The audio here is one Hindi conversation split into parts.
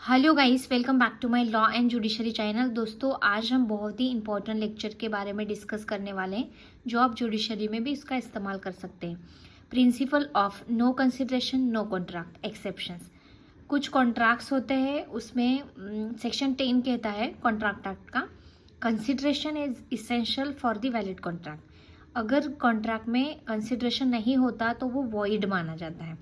Hello guys, welcome back to my law and judiciary channel. दोस्तों, आज हम बहुत ही इंपॉर्टेंट लेक्चर के बारे में डिस्कस करने वाले हैं जो आप जुडिशरी में भी इसका इस्तेमाल कर सकते हैं। Principle of no consideration no contract exceptions. कुछ कॉन्ट्रैक्ट्स होते हैं, उसमें सेक्शन 10 कहता है कॉन्ट्रैक्ट एक्ट का, consideration is essential for the valid contract. अगर कॉन्ट्रैक्ट में कंसिडरेशन नहीं होता तो वो वॉइड माना जाता है।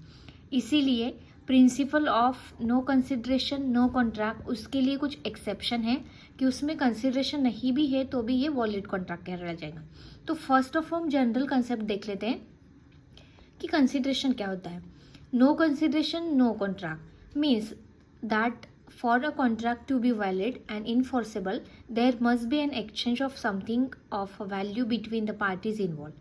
इसीलिए principle of no consideration no contract, उसके लिए कुछ एक्सेप्शन है कि उसमें कंसिडरेशन नहीं भी है तो भी ये वॉलिड कॉन्ट्रैक्ट कहलाया जाएगा। तो फर्स्ट ऑफ हम जनरल कंसेप्ट देख लेते हैं कि कंसिडरेशन क्या होता है। No consideration no contract means that for a contract to be valid and enforceable, there must be an exchange of something of value between the parties involved.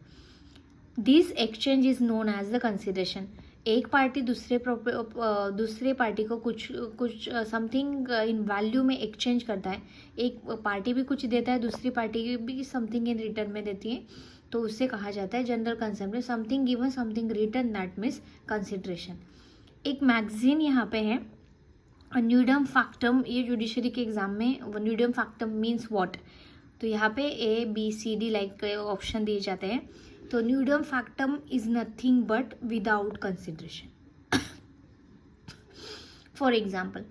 This exchange is known as the consideration. एक पार्टी दूसरे पार्टी को कुछ समथिंग इन वैल्यू में एक्सचेंज करता है। एक पार्टी भी कुछ देता है, दूसरी पार्टी भी समथिंग इन रिटर्न में देती है, तो उससे कहा जाता है जनरल कंसेप्ट में something given something return, that means consideration. एक मैगजीन यहाँ पे है न्यूडम फैक्टम, ये जुडिशरी के एग्जाम में न्यूडम फैक्टम मीन्स व्हाट, तो यहाँ पे A B C D like option दिए जाते हैं। तो nudum pactum is nothing but without consideration. For example,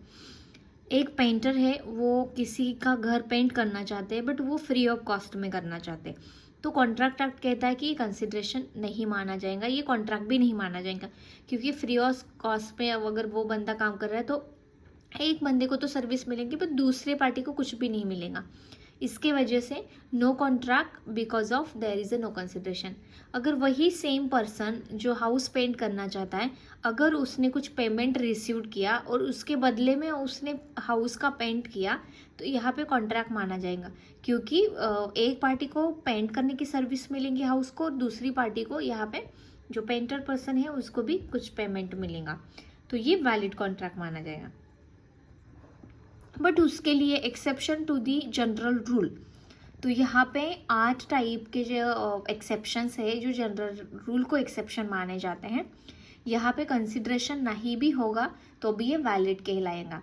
एक पेंटर है, वो किसी का घर पेंट करना चाहते हैं बट वो फ्री ऑफ कॉस्ट में करना चाहते हैं, तो कॉन्ट्रैक्ट एक्ट कहता है कि ये कंसिडरेशन नहीं माना जाएगा, ये कॉन्ट्रैक्ट भी नहीं माना जाएगा, क्योंकि फ्री ऑफ कॉस्ट में अगर वो बंदा काम कर रहा है तो एक बंदे को तो सर्विस मिलेगी पर दूसरे पार्टी को कुछ भी नहीं मिलेगा। इसके वजह से no contract because of there is a no consideration. अगर वही सेम पर्सन जो हाउस पेंट करना चाहता है, अगर उसने कुछ पेमेंट रिसीव किया और उसके बदले में उसने हाउस का पेंट किया, तो यहाँ पे कॉन्ट्रैक्ट माना जाएगा, क्योंकि एक पार्टी को पेंट करने की सर्विस मिलेगी हाउस को, और दूसरी पार्टी को यहाँ पे जो पेंटर पर्सन है उसको भी कुछ पेमेंट मिलेगा, तो ये वैलिड कॉन्ट्रैक्ट माना जाएगा। बट उसके लिए exception to the general rule, तो यहाँ पे 8 टाइप के जो एक्सेप्शंस है जो जनरल रूल को एक्सेप्शन माने जाते हैं। यहाँ पे कंसिडरेशन नहीं भी होगा तो भी ये वैलिड कहलाएगा।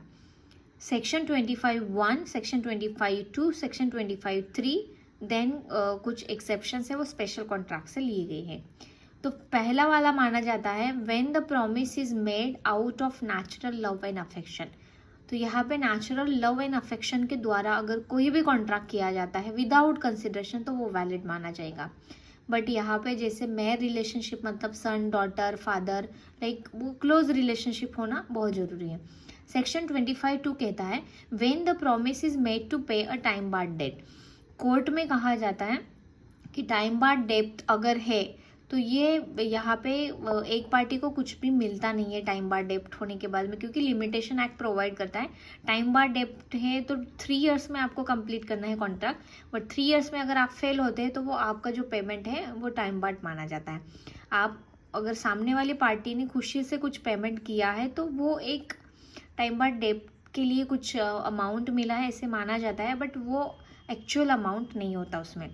सेक्शन 25(1), सेक्शन 25(2), सेक्शन 25(3), देन कुछ एक्सेप्शंस है वो स्पेशल कॉन्ट्रैक्ट से लिए गए हैं। तो पहला वाला माना जाता है when the promise is made out of natural love and affection. तो यहाँ पे नेचुरल लव एंड अफेक्शन के द्वारा अगर कोई भी कॉन्ट्रैक्ट किया जाता है विदाउट कंसिडरेशन तो वो वैलिड माना जाएगा। बट यहाँ पे जैसे मेयर रिलेशनशिप, मतलब सन डॉटर फादर, लाइक वो क्लोज रिलेशनशिप होना बहुत ज़रूरी है। सेक्शन 25(2) कहता है when the promise is made to pay a time barred debt. Court में कहा जाता है कि टाइम बार्ड डेट अगर है तो ये यहाँ पे एक पार्टी को कुछ भी मिलता नहीं है टाइम बार डेप्ट होने के बाद में, क्योंकि लिमिटेशन एक्ट प्रोवाइड करता है टाइम बार डेप्ट है तो 3 इयर्स में आपको कंप्लीट करना है कॉन्ट्रैक्ट, बट 3 इयर्स में अगर आप फेल होते हैं तो वो आपका जो पेमेंट है वो टाइम बार माना जाता है। आप अगर सामने वाली पार्टी ने खुशी से कुछ पेमेंट किया है तो वो एक टाइम बार डेप्ट के लिए कुछ अमाउंट मिला है ऐसे माना जाता है, बट वो एक्चुअल अमाउंट नहीं होता उसमें।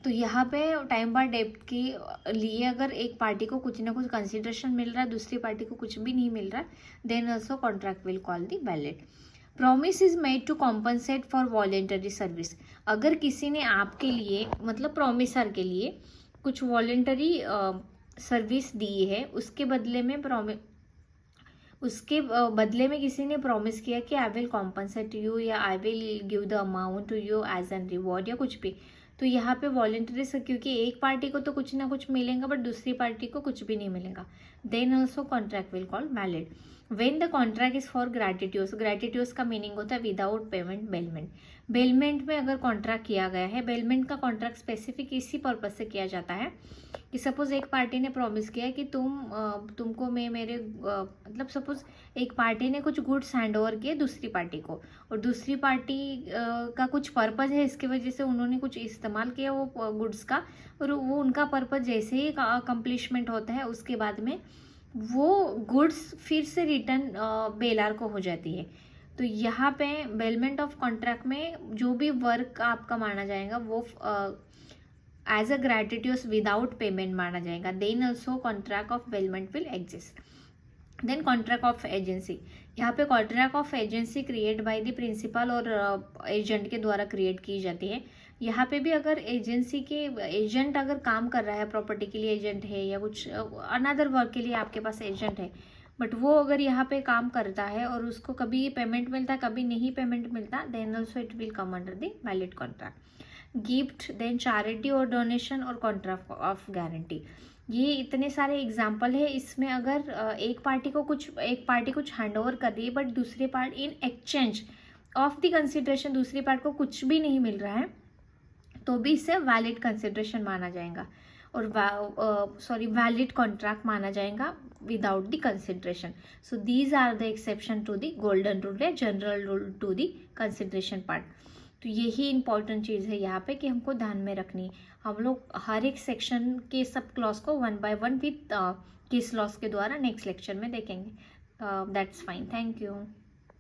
तो यहाँ पे टाइम बार डेप्ट के लिए अगर एक पार्टी को कुछ ना कुछ कंसिडरेशन मिल रहा है, दूसरी पार्टी को कुछ भी नहीं मिल रहा, then also contract will call the valid. Promise is made to compensate for voluntary service. अगर किसी ने आपके लिए, मतलब प्रॉमिसर के लिए कुछ वॉलेंटरी सर्विस दी है, उसके बदले में किसी ने प्रॉमिस किया कि आई विल कॉम्पनसेट यू या I will give the amount to you as an reward या कुछ भी, तो यहाँ पे वॉलेंटरी से, क्योंकि एक पार्टी को तो कुछ ना कुछ मिलेगा बट दूसरी पार्टी को कुछ भी नहीं मिलेगा, then also contract will call valid. When the contract is for gratitudes, gratitudes का मीनिंग होता है विदाउट पेमेंट बेलमेंट। बेलमेंट में अगर कॉन्ट्रैक्ट किया गया है, बेलमेंट का कॉन्ट्रैक्ट स्पेसिफिक इसी पर्पज से किया जाता है कि सपोज एक पार्टी ने प्रॉमिस किया कि तुमको मैं मेरे मतलब सपोज एक पार्टी ने कुछ गुड्स हैंड ओवर किए दूसरी पार्टी को, और दूसरी पार्टी का कुछ पर्पज है, इसकी वजह से उन्होंने कुछ इस्तेमाल किया वो गुड्स का, और वो उनका पर्पज जैसे ही अकम्प्लिशमेंट होता है उसके बाद में वो गुड्स फिर से रिटर्न बेलार को हो जाती है। तो यहाँ पे बेलमेंट ऑफ कॉन्ट्रैक्ट में जो भी वर्क आपका माना जाएगा वो as a gratitudes without payment माना जाएगा, then also contract of bailment will exist. Then contract of agency, यहाँ पे contract of agency create by the principal और एजेंट के द्वारा क्रिएट की जाती है। यहाँ पे भी अगर एजेंसी के एजेंट अगर काम कर रहा है, प्रॉपर्टी के लिए एजेंट है या कुछ अनदर वर्क के लिए आपके पास एजेंट है, बट वो अगर यहाँ पे काम करता है और उसको कभी पेमेंट मिलता है कभी नहीं पेमेंट मिलता, then also it will come under the valid contract. Gift, then charity और डोनेशन और कॉन्ट्रैक्ट ऑफ गारंटी, ये इतने सारे एग्जाम्पल है। इसमें अगर एक पार्टी कुछ हैंड ओवर कर रही है बट दूसरी part in exchange of the consideration दूसरी पार्ट को कुछ भी नहीं मिल रहा है, तो भी इसे वैलिड कंसिडरेशन माना जाएगा और वैलिड कॉन्ट्रैक्ट माना जाएगा without the consideration. So these are the exception to the golden rule या general rule to the consideration part. तो यही इंपॉर्टेंट चीज़ है यहाँ पे कि हमको ध्यान में रखनी है। हम लोग हर एक सेक्शन के सब क्लॉज को 1 by 1 विथ केस लॉस के द्वारा नेक्स्ट लेक्चर में देखेंगे। That's fine, thank you.